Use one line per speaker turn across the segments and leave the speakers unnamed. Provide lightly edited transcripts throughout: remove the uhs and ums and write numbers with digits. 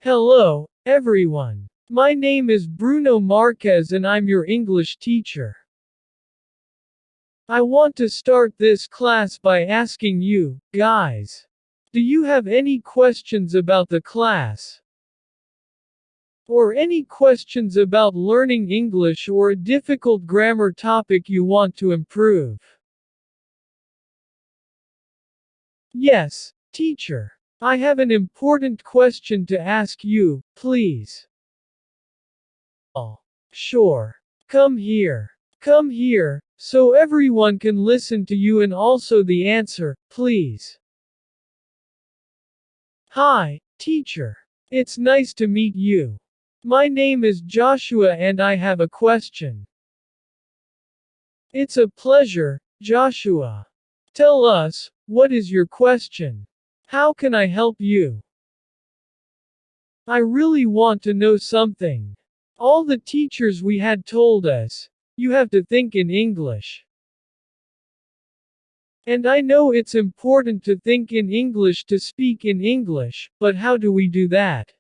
Hello, everyone. My name is Bruno Marquez and I'm your English teacher. I want to start this class by asking you, guys. Do you have any questions about the class? Or any questions about learning English or a difficult grammar topic you want to improve? Yes, teacher. I have an important question to ask you, please. Oh, sure. Come here. Come here, so everyone can listen to you and also the answer, please. Hi, teacher. It's nice to meet you. My name is Joshua and I have a question. It's a pleasure, Joshua. Tell us, what is your question? How can I help you? I really want to know something. All the teachers we had told us, you have to think in English. And I know it's important to think in English to speak in English, but how do we do that?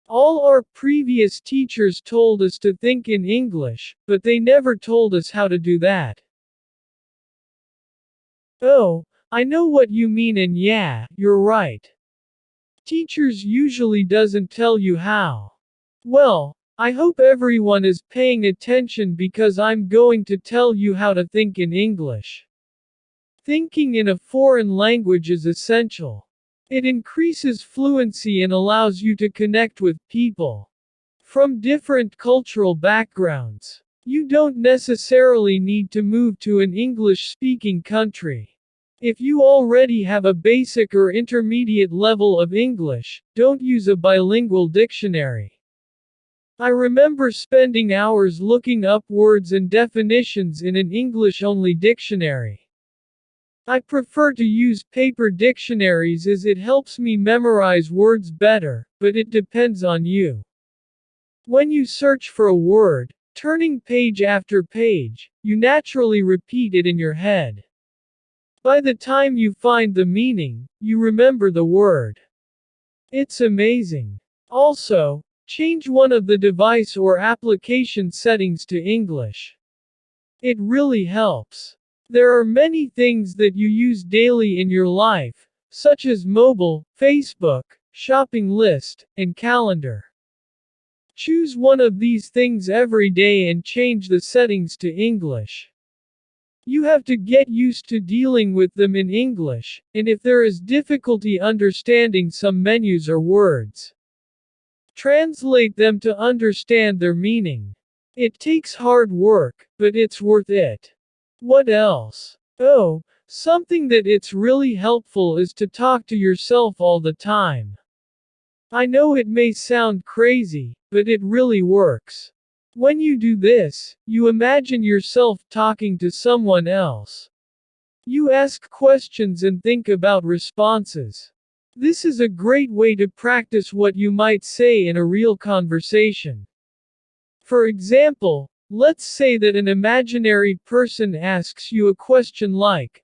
All our previous teachers told us to think in English, but they never told us how to do that. Oh, I know what you mean and yeah, you're right. Teachers usually doesn't tell you how. Well, I hope everyone is paying attention because I'm going to tell you how to think in English. Thinking in a foreign language is essential. It increases fluency and allows you to connect with people from different cultural backgrounds. You don't necessarily need to move to an English-speaking country. If you already have a basic or intermediate level of English, don't use a bilingual dictionary. I remember spending hours looking up words and definitions in an English-only dictionary. I prefer to use paper dictionaries as it helps me memorize words better, but it depends on you. When you search for a word, turning page after page, you naturally repeat it in your head. By the time you find the meaning, you remember the word. It's amazing. Also, change one of the device or application settings to English. It really helps. There are many things that you use daily in your life, such as mobile, Facebook, shopping list, and calendar. Choose one of these things every day and change the settings to English. You have to get used to dealing with them in English, and if there is difficulty understanding some menus or words, translate them to understand their meaning. It takes hard work, but it's worth it. What else? Oh, something that it's really helpful is to talk to yourself all the time. I know it may sound crazy, but it really works. When you do this, you imagine yourself talking to someone else. You ask questions and think about responses. This is a great way to practice what you might say in a real conversation. For example, let's say that an imaginary person asks you a question like,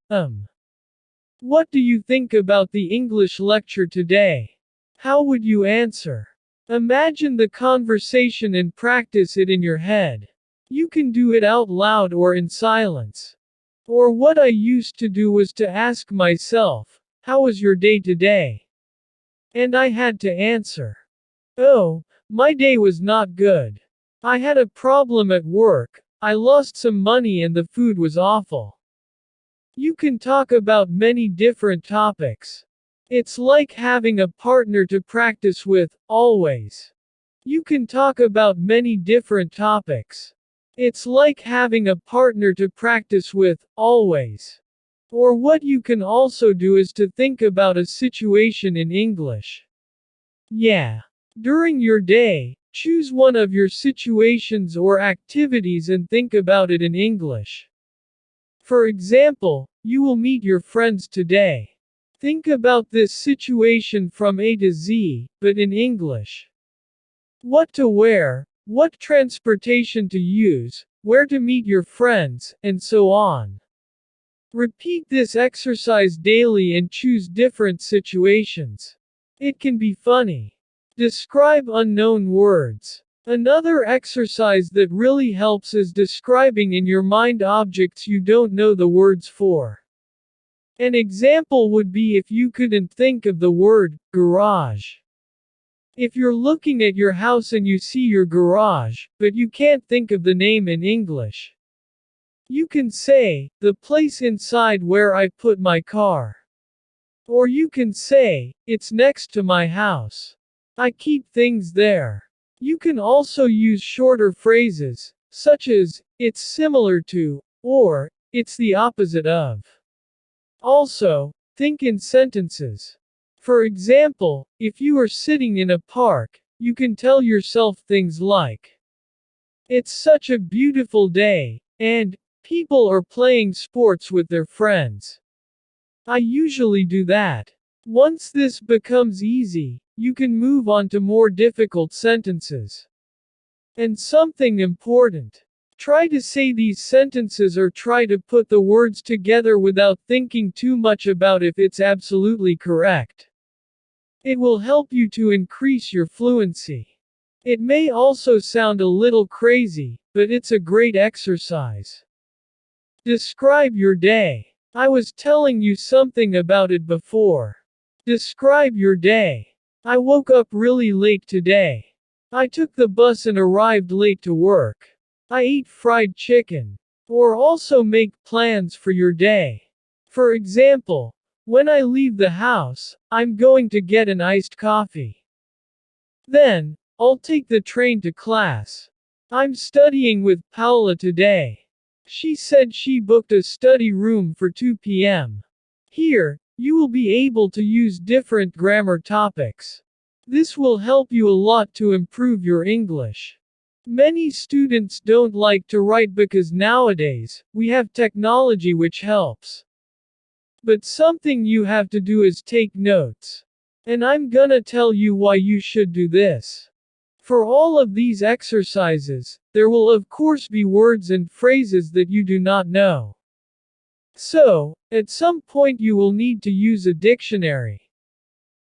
what do you think about the English lecture today? How would you answer? Imagine the conversation and practice it in your head. You can do it out loud or in silence. Or what I used to do was to ask myself, how was your day today? And I had to answer, oh, my day was not good. I had a problem at work, I lost some money and the food was awful. You can talk about many different topics. It's like having a partner to practice with, always. You can talk about many different topics. It's like having a partner to practice with, always. Or what you can also do is to think about a situation in English. Yeah. During your day, choose one of your situations or activities and think about it in English. For example, you will meet your friends today. Think about this situation from A to Z, but in English. What to wear, what transportation to use, where to meet your friends, and so on. Repeat this exercise daily and choose different situations. It can be funny. Describe unknown words. Another exercise that really helps is describing in your mind objects you don't know the words for. An example would be if you couldn't think of the word garage. If you're looking at your house and you see your garage, but you can't think of the name in English, you can say, the place inside where I put my car. Or you can say, it's next to my house. I keep things there. You can also use shorter phrases, such as, it's similar to, or, it's the opposite of. Also, think in sentences. For example, if you are sitting in a park, you can tell yourself things like, it's such a beautiful day, and, people are playing sports with their friends. I usually do that. Once this becomes easy, you can move on to more difficult sentences. And something important. Try to say these sentences or try to put the words together without thinking too much about if it's absolutely correct. It will help you to increase your fluency. It may also sound a little crazy, but it's a great exercise. Describe your day. I was telling you something about it before. Describe your day. I woke up really late today. I took the bus and arrived late to work. I ate fried chicken. Or also make plans for your day. For example, when I leave the house, I'm going to get an iced coffee. Then, I'll take the train to class. I'm studying with Paula today. She said she booked a study room for 2 p.m. Here, you will be able to use different grammar topics. This will help you a lot to improve your English. Many students don't like to write because nowadays, we have technology which helps. But something you have to do is take notes. And I'm gonna tell you why you should do this. For all of these exercises, there will of course be words and phrases that you do not know. So, at some point you will need to use a dictionary.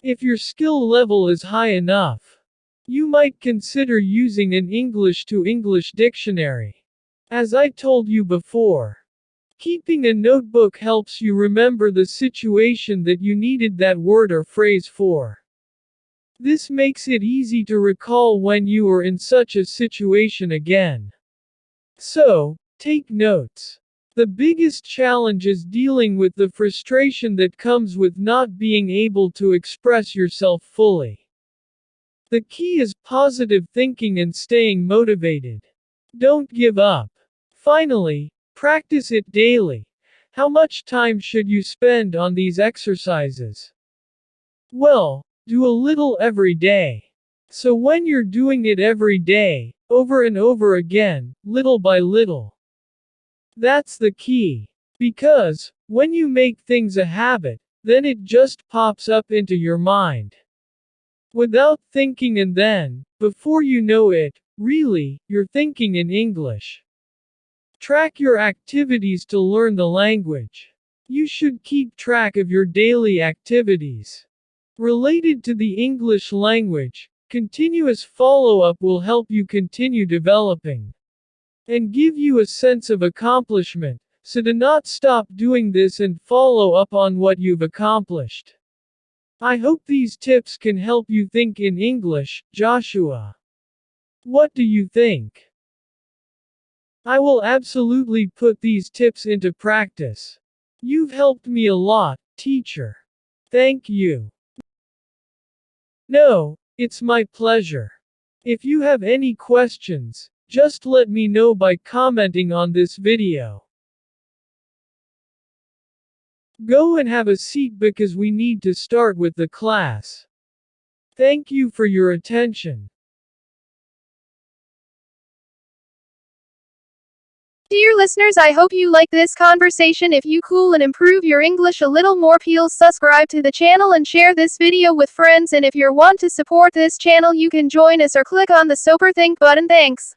If your skill level is high enough, you might consider using an English to English dictionary. As I told you before, keeping a notebook helps you remember the situation that you needed that word or phrase for. This makes it easy to recall when you are in such a situation again. So, take notes. The biggest challenge is dealing with the frustration that comes with not being able to express yourself fully. The key is positive thinking and staying motivated. Don't give up. Finally, practice it daily. How much time should you spend on these exercises? Well, do a little every day. So when you're doing it every day, over and over again, little by little. That's the key. Because, when you make things a habit, then it just pops up into your mind. Without thinking, and then, before you know it, really, you're thinking in English. Track your activities to learn the language. You should keep track of your daily activities. Related to the English language, continuous follow-up will help you continue developing and give you a sense of accomplishment, so do not stop doing this and follow up on what you've accomplished. I hope these tips can help you think in English, Joshua. What do you think? I will absolutely put these tips into practice. You've helped me a lot, teacher. Thank you. No, it's my pleasure. If you have any questions, just let me know by commenting on this video. Go and have a seat because we need to start with the class. Thank you for your attention.
Dear listeners, I hope you like this conversation. If you cool and improve your English a little more, please subscribe to the channel and share this video with friends. And if you want to support this channel, you can join us or click on the Super Think button. Thanks.